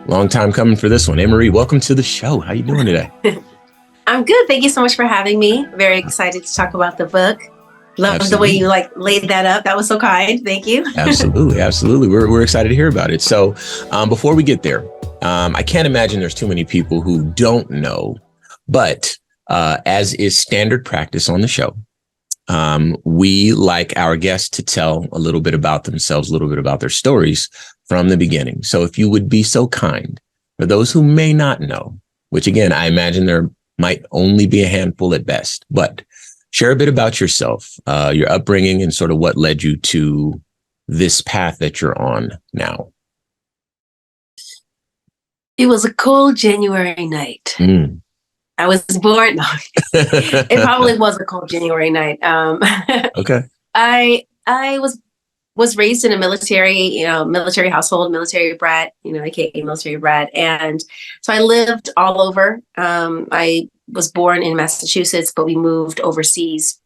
Long time coming for this one. Ameriie, welcome to the show. How you doing today? I'm good. Thank you so much for having me. Very excited to talk about the book. Love the way you laid that up. That was so kind. Thank you. Absolutely. We're excited to hear about it. So before we get there, I can't imagine there's too many people who don't know, but as is standard practice on the show, we like our guests to tell a little bit about themselves, a little bit about their stories from the beginning. So if you would be so kind, for those who may not know, which again, I imagine there might only be a handful at best, but share a bit about yourself, your upbringing, and sort of what led you to this path that you're on now. It was a cold January night. I was born. No, it probably was a cold January night. Okay. I was raised in a military household, military brat, aka military brat, and so I lived all over. I was born in Massachusetts, but we moved overseas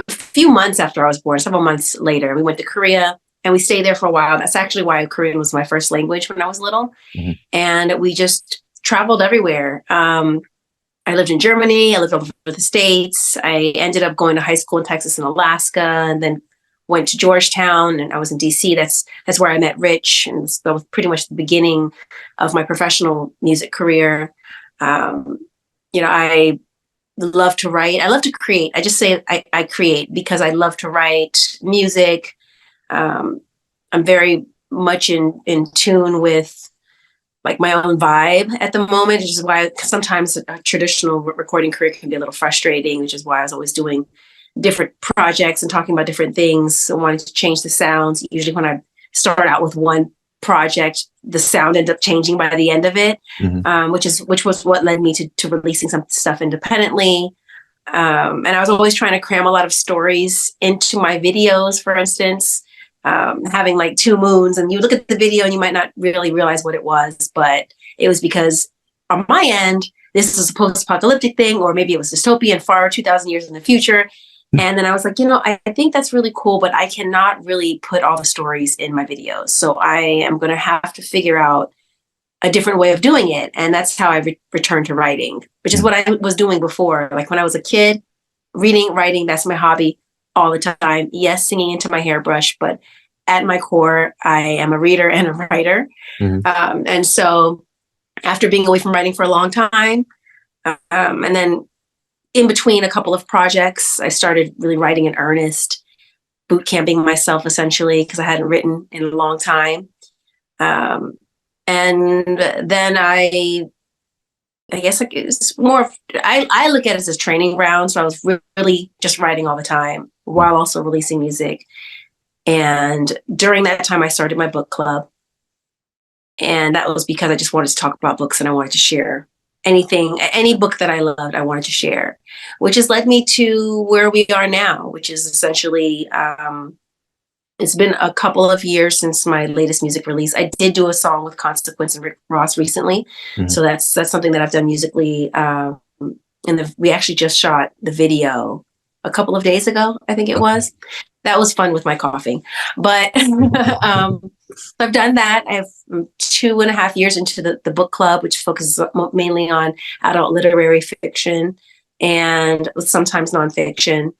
a few months after I was born. Several months later, we went to Korea. And we stayed there for a while. That's actually why Korean was my first language when I was little. Mm-hmm. And we just traveled everywhere. I lived in Germany. I lived all over the States. I ended up going to high school in Texas and Alaska, and then went to Georgetown, and I was in DC. That's where I met Rich. And that was pretty much the beginning of my professional music career. I love to write. I love to create. I just say I create because I love to write music. I'm very much in tune with like my own vibe at the moment, which is why sometimes a traditional recording career can be a little frustrating, which is why I was always doing different projects and talking about different things and wanting to change the sounds. Usually when I start out with one project, the sound ended up changing by the end of it, mm-hmm. which was what led me to releasing some stuff independently. And I was always trying to cram a lot of stories into my videos, for instance. Having like 2 moons, and you look at the video and you might not really realize what it was, but it was because on my end, this is a post-apocalyptic thing, or maybe it was dystopian far 2,000 years in the future. And then I was like, I think that's really cool, but I cannot really put all the stories in my videos. So I am going to have to figure out a different way of doing it. And that's how I returned to writing, which is what I was doing before. Like when I was a kid, reading, writing, that's my hobby all the time. Yes, singing into my hairbrush, but at my core, I am a reader and a writer. Mm-hmm. And so after being away from writing for a long time, and then in between a couple of projects, I started really writing in earnest, boot camping myself essentially, because I hadn't written in a long time. And then I guess it's more, I look at it as a training ground. So I was really just writing all the time while also releasing music. And during that time, I started my book club. And that was because I just wanted to talk about books and I wanted to share any book that I loved, I wanted to share, which has led me to where we are now, which is essentially, it's been a couple of years since my latest music release. I did do a song with Consequence and Rick Ross recently. Mm-hmm. So that's something that I've done musically. We actually just shot the video a couple of days ago, I think it was. That was fun with my coughing. But I've done that. I have 2.5 years into the book club, which focuses mainly on adult literary fiction and sometimes nonfiction.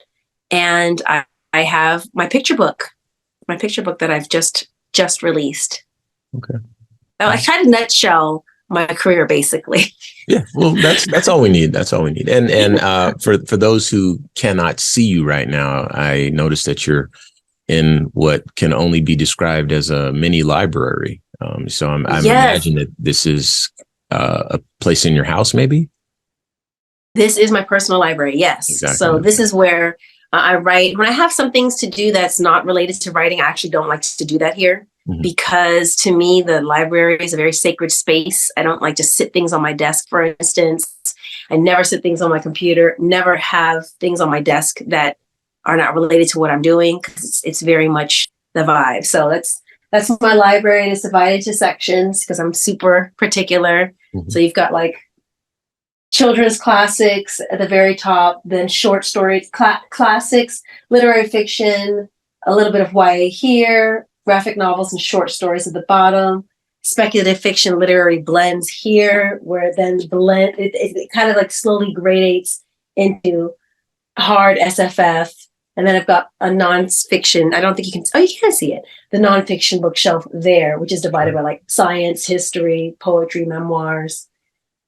And I have my picture book that I've just released. Okay. I tried to nutshell my career, basically. Yeah, well, that's all we need. That's all we need. And for those who cannot see you right now, I noticed that you're in what can only be described as a mini library. So I'm Yes. imagine that this is a place in your house, maybe. This is my personal library. Yes. Exactly. So this is where I write. When I have some things to do that's not related to writing, I actually don't like to do that here. Mm-hmm. Because to me, the library is a very sacred space. I don't like to sit things on my desk, for instance. I never sit things on my computer, never have things on my desk that are not related to what I'm doing, because it's very much the vibe. So that's my library. It's divided into sections because I'm super particular. Mm-hmm. So you've got like children's classics at the very top, then short stories, classics, literary fiction, a little bit of YA here, graphic novels and short stories at the bottom, speculative fiction literary blends here, where then it kind of like slowly gradates into hard SFF. And then I've got a nonfiction. I don't think you can. Oh, you can see it. The nonfiction bookshelf there, which is divided by like science, history, poetry, memoirs,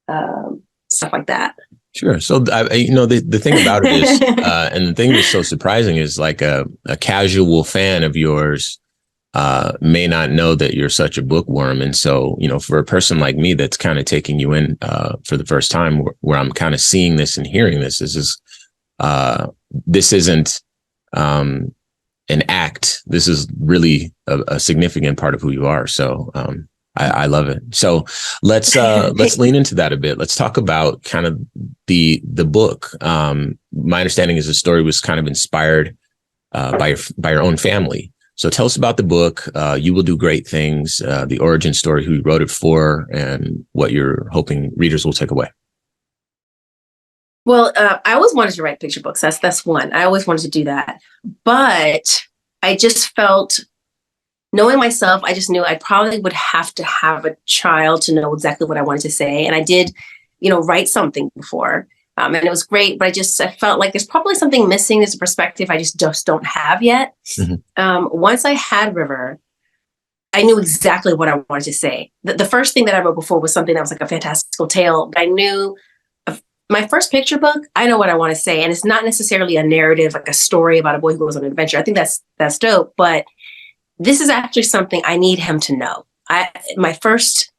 stuff like that. Sure. So, the thing about it is, and the thing that's so surprising is like a casual fan of yours may not know that you're such a bookworm. And so, for a person like me that's kind of taking you in for the first time, where I'm kind of seeing this and hearing this, this isn't an act. This is really a significant part of who you are. So I love it. So let's lean into that a bit. Let's talk about kind of the book. My understanding is the story was kind of inspired by your own family. So tell us about the book. You Will Do Great Things, the origin story, who you wrote it for, and what you're hoping readers will take away. Well, I always wanted to write picture books. That's one. I always wanted to do that. But I just felt, knowing myself, I just knew I probably would have to have a child to know exactly what I wanted to say. And I did, write something before. And it was great, but I felt like there's probably something missing. There's a perspective I just don't have yet. Mm-hmm. Once I had River, I knew exactly what I wanted to say. The first thing that I wrote before was something that was like a fantastical tale, but I knew my first picture book, I know what I want to say. And it's not necessarily a narrative, like a story about a boy who goes on an adventure. I think that's dope. But this is actually something I need him to know. My first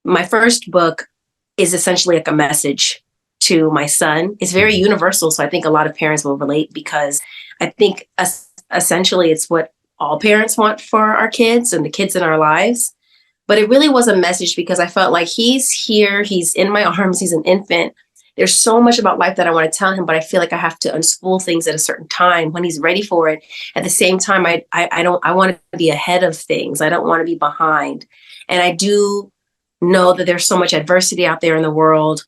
book is essentially like a message to my son. It's very universal. So I think a lot of parents will relate, because I think essentially it's what all parents want for our kids and the kids in our lives. But it really was a message, because I felt like he's here, he's in my arms, he's an infant. There's so much about life that I want to tell him, but I feel like I have to unspool things at a certain time when he's ready for it. At the same time, I want to be ahead of things. I don't want to be behind. And I do know that there's so much adversity out there in the world.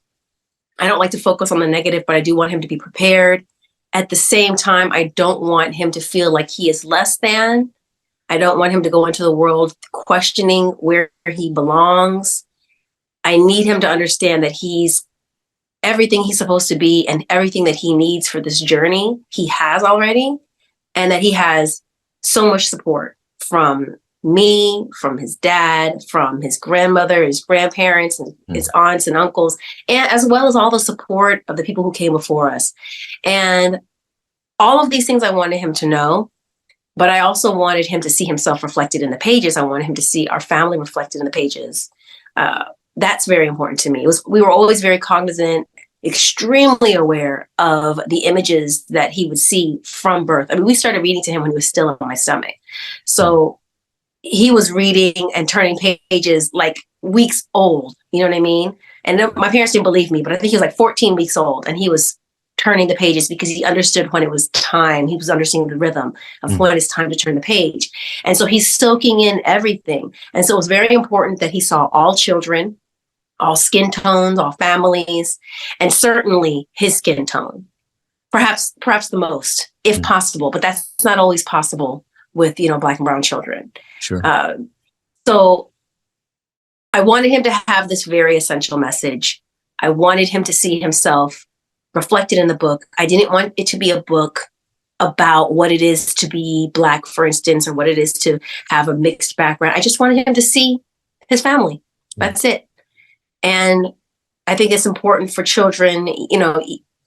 I don't like to focus on the negative, but I do want him to be prepared. At the same time, I don't want him to feel like he is less than. I don't want him to go into the world questioning where he belongs. I need him to understand that he's everything he's supposed to be, and everything that he needs for this journey, he has already, and that he has so much support from me, from his dad, from his grandmother, his grandparents, and his aunts and uncles, and as well as all the support of the people who came before us. And all of these things I wanted him to know, but I also wanted him to see himself reflected in the pages. I wanted him to see our family reflected in the pages. That's very important to me. We were always very cognizant, extremely aware of the images that he would see from birth. I mean, we started reading to him when he was still in my stomach. So he was reading and turning pages like weeks old, you know what I mean? And my parents didn't believe me, but I think he was like 14 weeks old, and he was turning the pages because he understood when it was time. He was understanding the rhythm of when it's time to turn the page. And so he's soaking in everything. And so it was very important that he saw all children, all skin tones, all families, and certainly his skin tone. Perhaps the most, if possible, but that's not always possible with, Black and brown children. Sure. So I wanted him to have this very essential message. I wanted him to see himself reflected in the book. I didn't want it to be a book about what it is to be Black, for instance, or what it is to have a mixed background. I just wanted him to see his family. That's it. And I think it's important for children,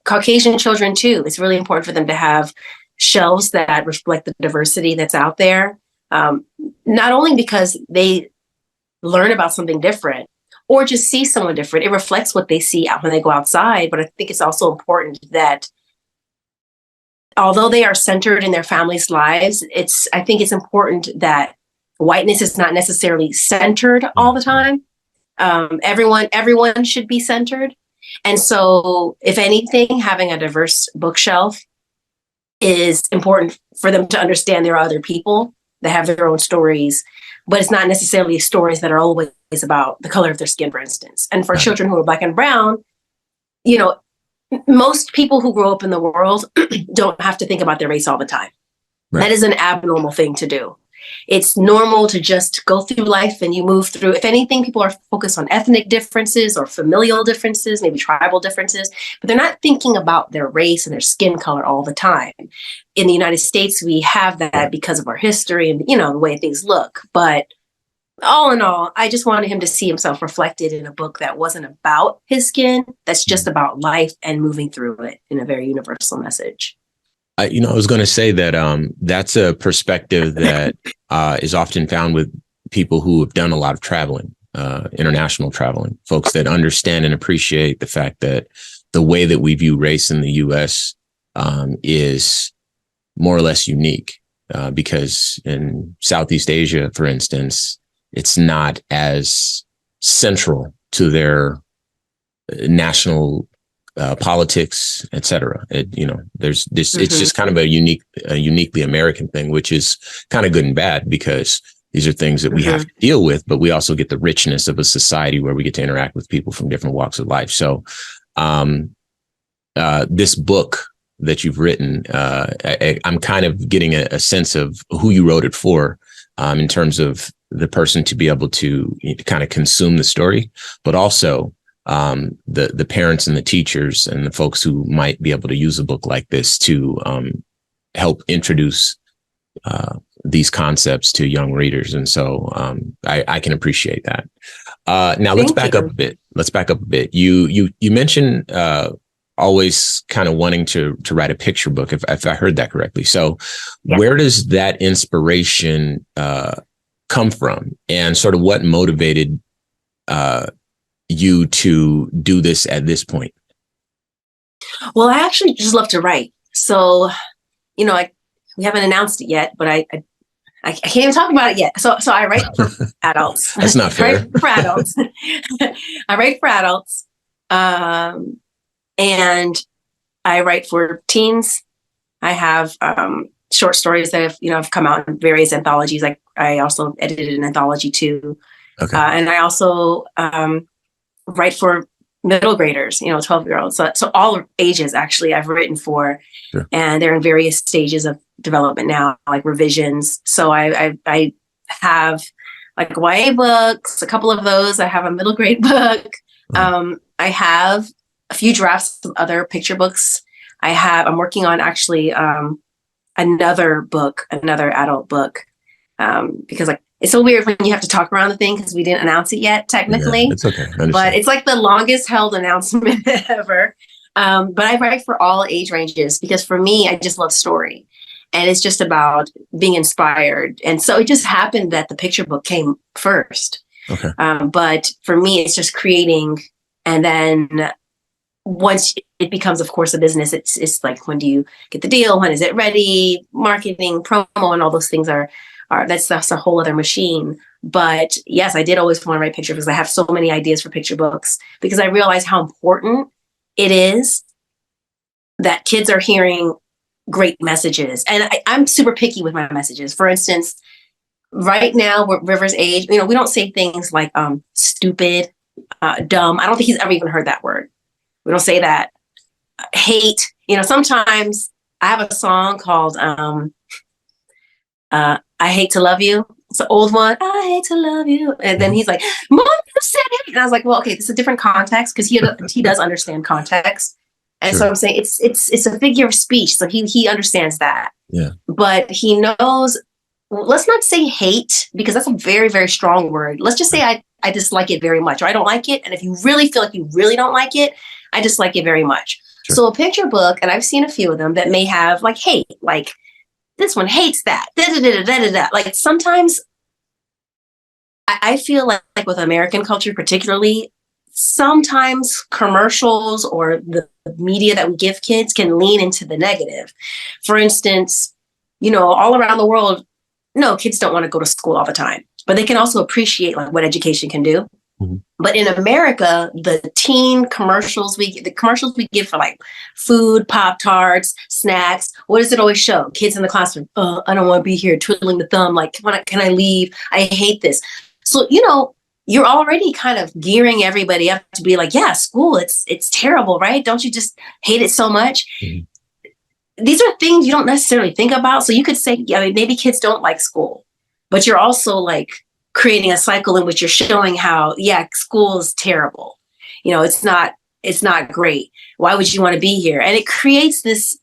Caucasian children too. It's really important for them to have shelves that reflect the diversity that's out there. Not only because they learn about something different or just see someone different, it reflects what they see out when they go outside. But I think it's also important that although they are centered in their families' lives, I think it's important that whiteness is not necessarily centered all the time. Everyone should be centered. And so if anything, having a diverse bookshelf is important for them to understand there are other people that have their own stories, but it's not necessarily stories that are always about the color of their skin, for instance. And for children who are Black and brown, most people who grow up in the world don't have to think about their race all the time. Right. That is an abnormal thing to do. It's normal to just go through life and you move through. If anything, people are focused on ethnic differences or familial differences, maybe tribal differences, but they're not thinking about their race and their skin color all the time. In the United States, we have that because of our history and, you know, the way things look. But all in all, I just wanted him to see himself reflected in a book that wasn't about his skin, that's just about life and moving through it in a very universal message. I was going to say that that's a perspective that is often found with people who have done a lot of traveling, international traveling, folks that understand and appreciate the fact that the way that we view race in the U.S. Is more or less unique because in Southeast Asia, for instance, it's not as central to their national politics, et cetera. There's this, it's just kind of a uniquely American thing, which is kind of good and bad because these are things that we have to deal with, but we also get the richness of a society where we get to interact with people from different walks of life. So this book that you've written, I'm kind of getting a sense of who you wrote it for in terms of the person to be able to kind of consume the story, but also the parents and the teachers and the folks who might be able to use a book like this to help introduce these concepts to young readers. And so I can appreciate that. Now let's back up a bit. You mentioned always kind of wanting to write a picture book, if I heard that correctly. So where does that inspiration come from, and sort of what motivated you to do this at this point? Well, I actually just love to write. So, we haven't announced it yet, but I can't even talk about it yet. So I write for adults. That's not fair. I write for adults. I write for adults. And I write for teens. I have short stories that have come out in various anthologies. I also edited an anthology too. Okay. And I also write for middle graders, 12-year-olds. So all ages, actually, I've written for, sure. And they're in various stages of development now, like revisions. So I have like YA books, a couple of those. I have a middle grade book. I have a few drafts of other picture books. I'm working on actually another adult book, because it's so weird when you have to talk around the thing because we didn't announce it yet, technically. Yeah, it's okay. But it's like the longest held announcement ever. But I write for all age ranges because for me, I just love story. And it's just about being inspired. And so it just happened that the picture book came first. Okay. But for me, it's just creating. And then once it becomes, of course, a business, it's like, when do you get the deal? When is it ready? Marketing, promo, and all those things that's a whole other machine. But yes, I did always want to write picture because I have so many ideas for picture books, because I realize how important it is that kids are hearing great messages. And I'm super picky with my messages. For instance, right now, River's age, we don't say things like stupid, dumb. I don't think he's ever even heard that word. We don't say that. Hate. Sometimes I have a song called I Hate to Love You. It's an old one. I hate to love you. And then he's like, Mom, you said it. And I was like, well, okay, this is a different context, because he does understand context. And so I'm saying it's a figure of speech. So he understands that. Yeah. But he knows, let's not say hate, because that's a very, very strong word. Let's just say I dislike it very much, or I don't like it. And if you really feel like you really don't like it, I dislike it very much. Sure. So a picture book, and I've seen a few of them that may have like hate, like this one hates that. Da, da, da, da, da, da. Like sometimes I feel like with American culture particularly, sometimes commercials or the media that we give kids can lean into the negative. For instance, all around the world, no, kids don't want to go to school all the time, but they can also appreciate like what education can do. Mm-hmm. But in America, the commercials we give for like food, Pop-Tarts, snacks, what does it always show? Kids in the classroom, I don't want to be here twiddling the thumb, like, can I leave? I hate this. So, you're already kind of gearing everybody up to be like, yeah, school, it's terrible, right? Don't you just hate it so much? Mm-hmm. These are things you don't necessarily think about. So you could say, maybe kids don't like school. but you're also like creating a cycle in which you're showing how, yeah, school is terrible. It's not great. Why would you want to be here? And it creates this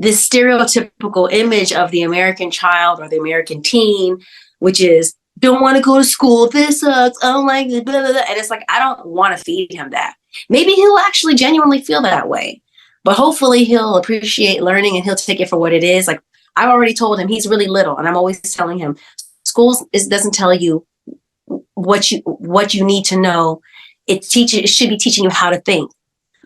stereotypical image of the American child or the American teen, which is don't want to go to school. This sucks. I don't like it. Blah, blah, blah. And it's like, I don't want to feed him that. Maybe he'll actually genuinely feel that way, but hopefully he'll appreciate learning and he'll take it for what it is. Like I've already told him, he's really little, and I'm always telling him, doesn't tell you what you need to know. It should be teaching you how to think.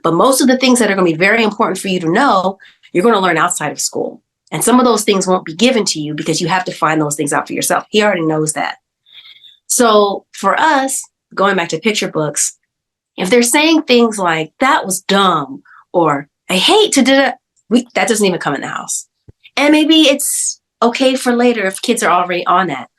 But most of the things that are going to be very important for you to know, you're going to learn outside of school. And some of those things won't be given to you because you have to find those things out for yourself. He already knows that. So for us, going back to picture books, if they're saying things like, that was dumb, or I hate to do that, that doesn't even come in the house. And maybe it's okay for later if kids are already on that.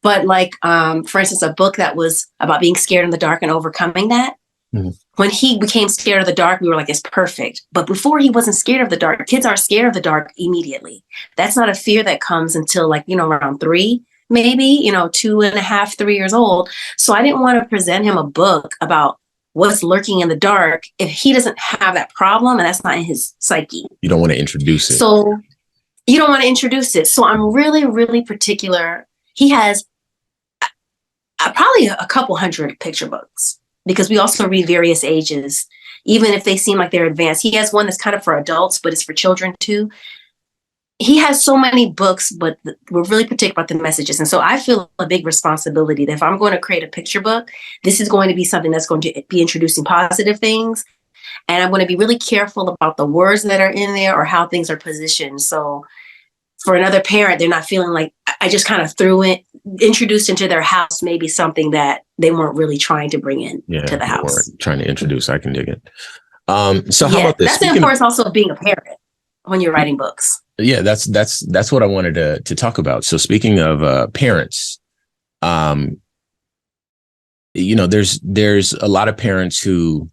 But like, for instance, a book that was about being scared in the dark and overcoming that. Mm-hmm. When he became scared of the dark, we were like, it's perfect. But before he wasn't scared of the dark, kids aren't scared of the dark immediately. That's not a fear that comes until like, around 3, maybe, 2.5, 3 years old. So I didn't want to present him a book about what's lurking in the dark if he doesn't have that problem and that's not in his psyche. You don't want to introduce it. So you don't want to introduce it. So I'm really, really particular. He has probably a couple hundred picture books, because we also read various ages, even if they seem like they're advanced. He has one that's kind of for adults, but it's for children too. He has so many books, but we're really particular about the messages. And so I feel a big responsibility that if I'm going to create a picture book, this is going to be something that's going to be introducing positive things. And I'm going to be really careful about the words that are in there or how things are positioned. So for another parent, they're not feeling like I just kind of introduced into their house, maybe something that they weren't really trying to bring in to the house. Trying to introduce, I can dig it. So how about this? That's the importance also of being a parent when you're writing books. Yeah, that's what I wanted to talk about. So speaking of parents, there's a lot of parents who,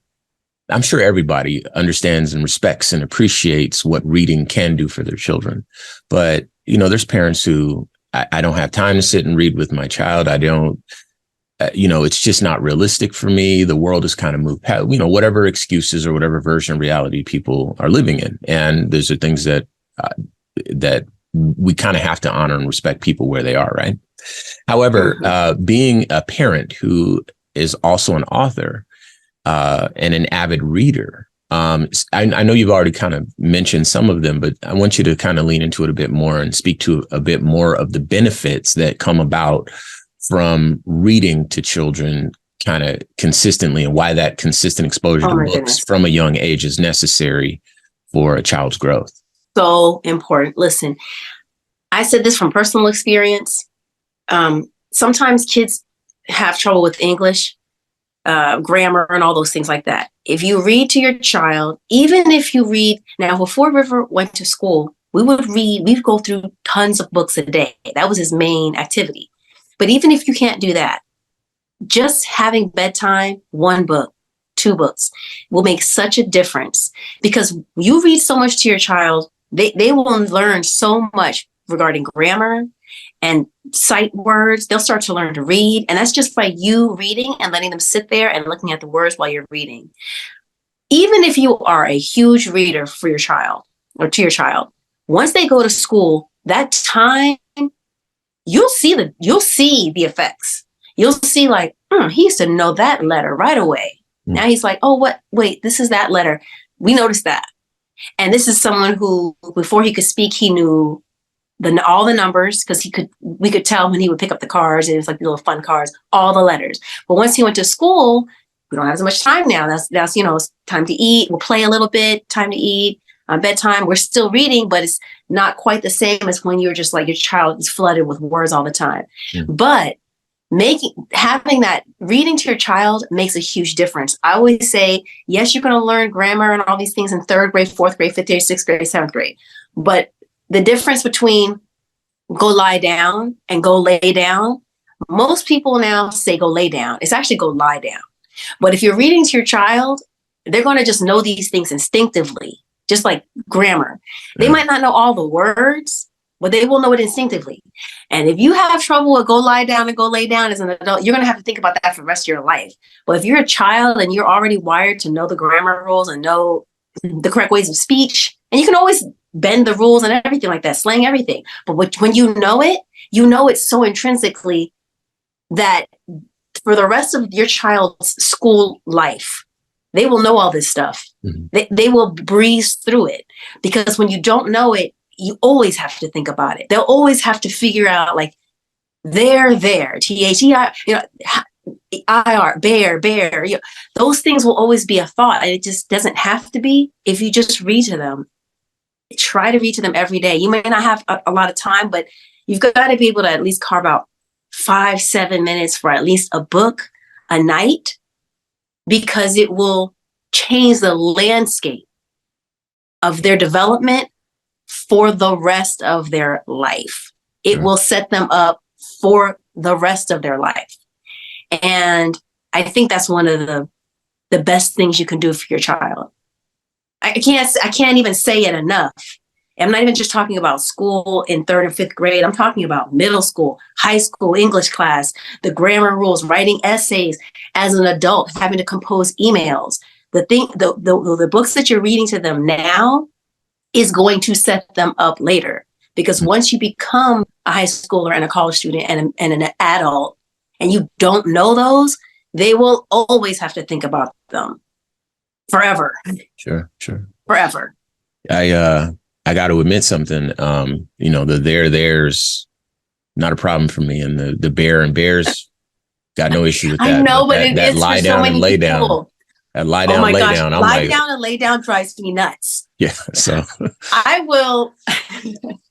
I'm sure everybody understands and respects and appreciates what reading can do for their children. But, there's parents who I don't have time to sit and read with my child. I don't, it's just not realistic for me. The world has kind of moved past, whatever excuses or whatever version of reality people are living in. And those are things that we kind of have to honor and respect people where they are, right? However, being a parent who is also an author, and an avid reader. I know you've already kind of mentioned some of them, but I want you to kind of lean into it a bit more and speak to a bit more of the benefits that come about from reading to children kind of consistently, and why that consistent exposure to books from a young age is necessary for a child's growth. So important. Listen, I said this from personal experience. Sometimes kids have trouble with English, grammar, and all those things like that. If you read to your child, even if you read, now before River went to school, we'd go through tons of books a day. That was his main activity. But even if you can't do that, just having bedtime, 1 book, 2 books will make such a difference, because you read so much to your child, they will learn so much regarding grammar and sight words. They'll start to learn to read. And that's just by you reading and letting them sit there and looking at the words while you're reading. Even if you are a huge reader for your child or to your child, once they go to school, that time, you'll see the effects. You'll see like, he used to know that letter right away. Now he's like, wait, this is that letter. We noticed that. And this is someone who, before he could speak, he knew all the numbers, because we could tell when he would pick up the cards, and it's like the little fun cards, all the letters. But once he went to school, we don't have as much time now. That's it's time to eat. We'll play a little bit, time to eat, bedtime. We're still reading, but it's not quite the same as when you're just like, your child is flooded with words all the time. But having that reading to your child makes a huge difference. I always say, yes, you're going to learn grammar and all these things in 3rd grade, 4th grade, 5th grade, 6th grade, 7th grade. But the difference between go lie down and go lay down, most people now say go lay down. It's actually go lie down. But if you're reading to your child, they're going to just know these things instinctively, just like grammar. They might not know all the words, but they will know it instinctively. And if you have trouble with go lie down and go lay down as an adult, you're going to have to think about that for the rest of your life. But if you're a child and you're already wired to know the grammar rules and know the correct ways of speech, and you can always bend the rules and everything like that, slang everything. But when you know it so intrinsically that for the rest of your child's school life, they will know all this stuff. Mm-hmm. They will breeze through it, because when you don't know it, you always have to think about it. They'll always have to figure out, like, there, THEI, IR, bear, those things will always be a thought. And it just doesn't have to be if you just read to them. Try to read to them every day. You may not have a lot of time, but you've got to be able to at least carve out 5-7 minutes for at least a book a night, because it will change the landscape of their development for the rest of their life. It will set them up for the rest of their life. And I think that's one of the best things you can do for your child. I can't even say it enough. I'm not even just talking about school in 3rd and 5th grade. I'm talking about middle school, high school, English class, the grammar rules, writing essays as an adult, having to compose emails. The books that you're reading to them now is going to set them up later. Because once you become a high schooler and a college student and an adult, and you don't know those, they will always have to think about them forever. Sure. Forever. I got to admit something. The there's not a problem for me, and the bear and bears got no issue with that. I know, but that lie down and lay down. That lie down, lay down. Lie down and lay down drives me nuts. Yeah. So I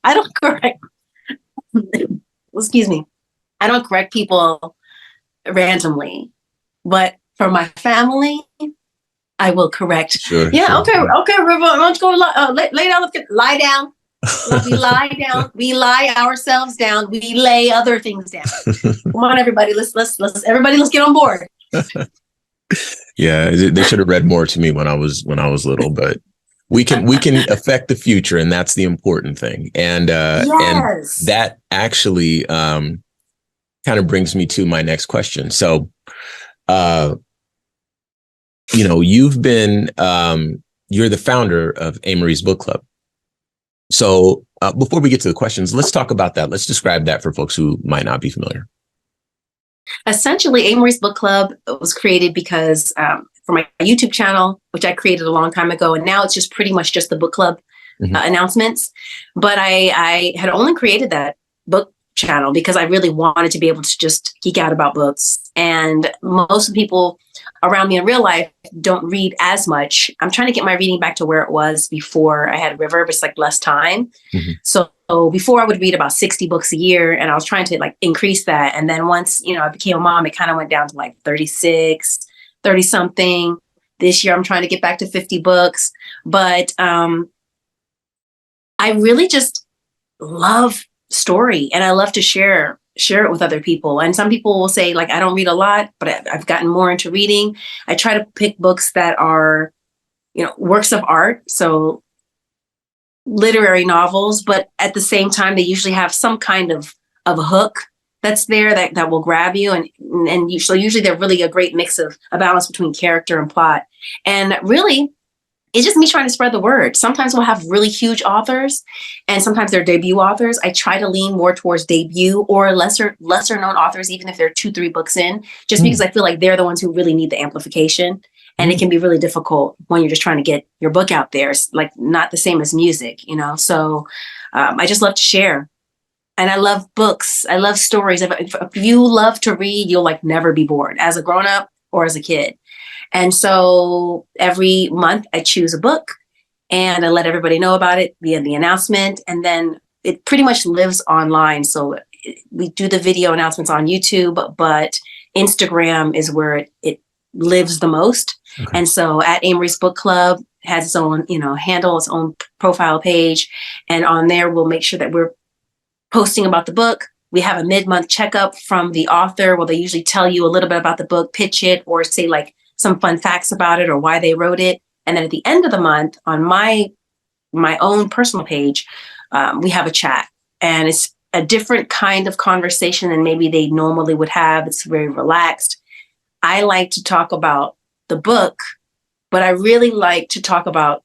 don't correct. Excuse me. I don't correct people randomly, but for my family, I will correct. Sure. Okay, River, why don't you go lay down? Lie down. We lie down. We lie ourselves down. We lay other things down. Come on, everybody. Let's get on board. Yeah, they should have read more to me when I was little, but we can affect the future, and that's the important thing. And and that actually kind of brings me to my next question. So, you've been you're the founder of Ameries Book Club. So before we get to the questions, let's talk about that. Let's describe that for folks who might not be familiar. Essentially, Ameries Book Club was created because for my YouTube channel, which I created a long time ago, and now it's just pretty much just the book club announcements. But I had only created that book channel because I really wanted to be able to just geek out about books. And most people around me in real life don't read as much. I'm trying to get my reading back to where it was before I had River, but it's like less time. So before I would read about 60 books a year, and I was trying to increase that. And then once, I became a mom, it kind of went down to 36, 30 something. This year, I'm trying to get back to 50 books. But I really just love story, and I love to share it with other people. And some people will say, I don't read a lot, but I've gotten more into reading. I try to pick books that are, works of art. So literary novels, but at the same time, they usually have some kind of a hook that's there that will grab you. And usually they're really a great mix of a balance between character and plot. And really, it's just me trying to spread the word. Sometimes we'll have really huge authors, and sometimes they're debut authors. I try to lean more towards debut or lesser known authors, even if they're 2-3 books in, just because I feel like they're the ones who really need the amplification. And it can be really difficult when you're just trying to get your book out there. It's not the same as music, So I just love to share. And I love books. I love stories. If you love to read, you'll never be bored as a grown up or as a kid. And so every month I choose a book and I let everybody know about it via the announcement. And then it pretty much lives online. So we do the video announcements on YouTube, but Instagram is where it lives the most. Okay. And so at Ameries Book Club has its own, handle, its own profile page. And on there, we'll make sure that we're posting about the book. We have a mid-month checkup from the author where they usually tell you a little bit about the book, pitch it, or say some fun facts about it or why they wrote it. And then at the end of the month on my own personal page, we have a chat. and it's a different kind of conversation than maybe they normally would have. It's very relaxed. I like to talk about the book, but I really like to talk about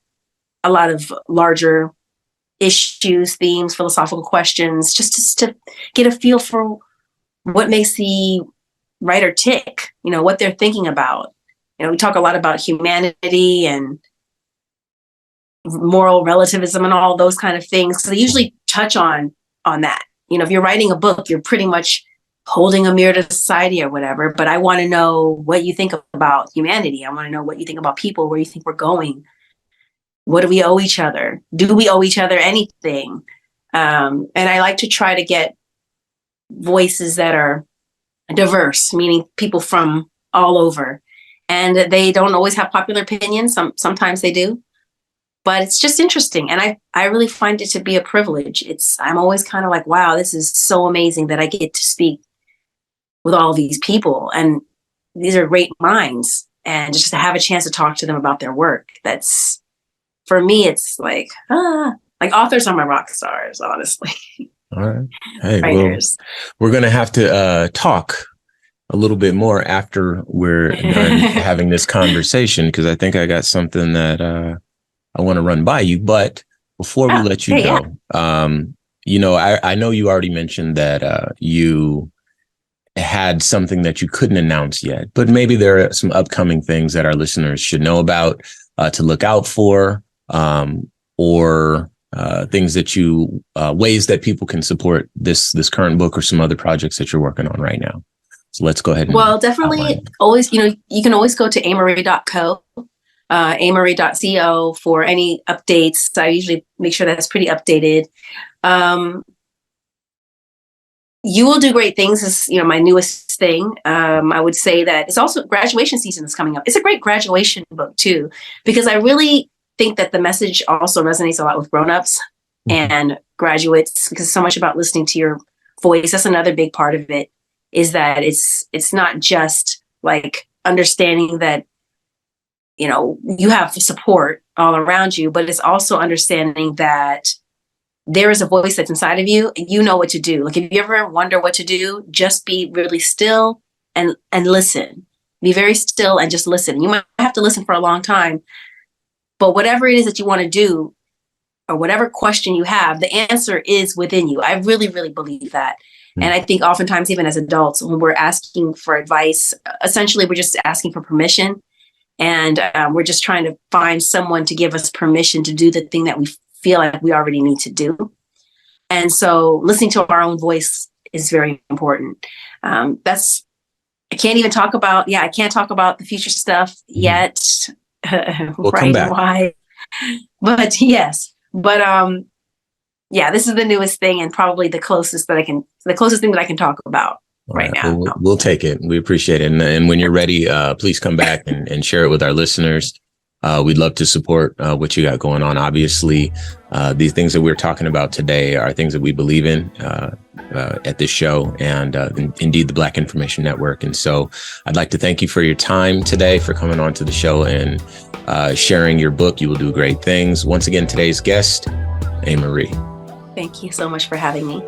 a lot of larger issues, themes, philosophical questions, just to get a feel for what makes the writer tick, what they're thinking about. We talk a lot about humanity and moral relativism and all those kind of things. So they usually touch on that. If you're writing a book, you're pretty much holding a mirror to society or whatever. But I want to know what you think about humanity. I want to know what you think about people, where you think we're going. What do we owe each other? Do we owe each other anything? And I like to try to get voices that are diverse, meaning people from all over. And they don't always have popular opinions. Sometimes they do. But it's just interesting. And I really find it to be a privilege. I'm always kind of like, wow, this is so amazing that I get to speak with all these people. And these are great minds. And just to have a chance to talk to them about their work. That's, for me, it's like authors are my rock stars, honestly. All right. Hey, well, we're going to have to talk a little bit more after we're done having this conversation, because I think I got something that I want to run by you. But before we let you go, I know you already mentioned that you had something that you couldn't announce yet, but maybe there are some upcoming things that our listeners should know about, to look out for, or things that ways that people can support this current book or some other projects that you're working on right now. So let's go ahead. Well, definitely outline. Always, you can always go to Amerie.co, Amerie.co for any updates. I usually make sure that's pretty updated. You Will Do Great Things is, my newest thing. I would say that it's also graduation season is coming up. It's a great graduation book too, because I really think that the message also resonates a lot with grownups and graduates, because it's so much about listening to your voice. That's another big part of it, is that it's not just like understanding that, you have support all around you, but it's also understanding that there is a voice that's inside of you and you know what to do. Like, if you ever wonder what to do, just be really still and listen. Be very still and just listen. You might have to listen for a long time, but whatever it is that you want to do, or whatever question you have, the answer is within you. I really, really believe that. And I think oftentimes, even as adults, when we're asking for advice, essentially we're just asking for permission. And we're just trying to find someone to give us permission to do the thing that we feel like we already need to do. And so listening to our own voice is very important. I can't talk about the future stuff yet. We'll come back. Why? But yes. But this is the newest thing, and probably the closest thing that I can talk about right now. We'll take it. We appreciate it. And when you're ready, please come back and share it with our listeners. We'd love to support what you got going on. Obviously, these things that we're talking about today are things that we believe in at this show, and indeed the Black Information Network. And so I'd like to thank you for your time today, for coming on to the show and sharing your book, You Will Do Great Things. Once again, today's guest, Ameriie. Thank you so much for having me.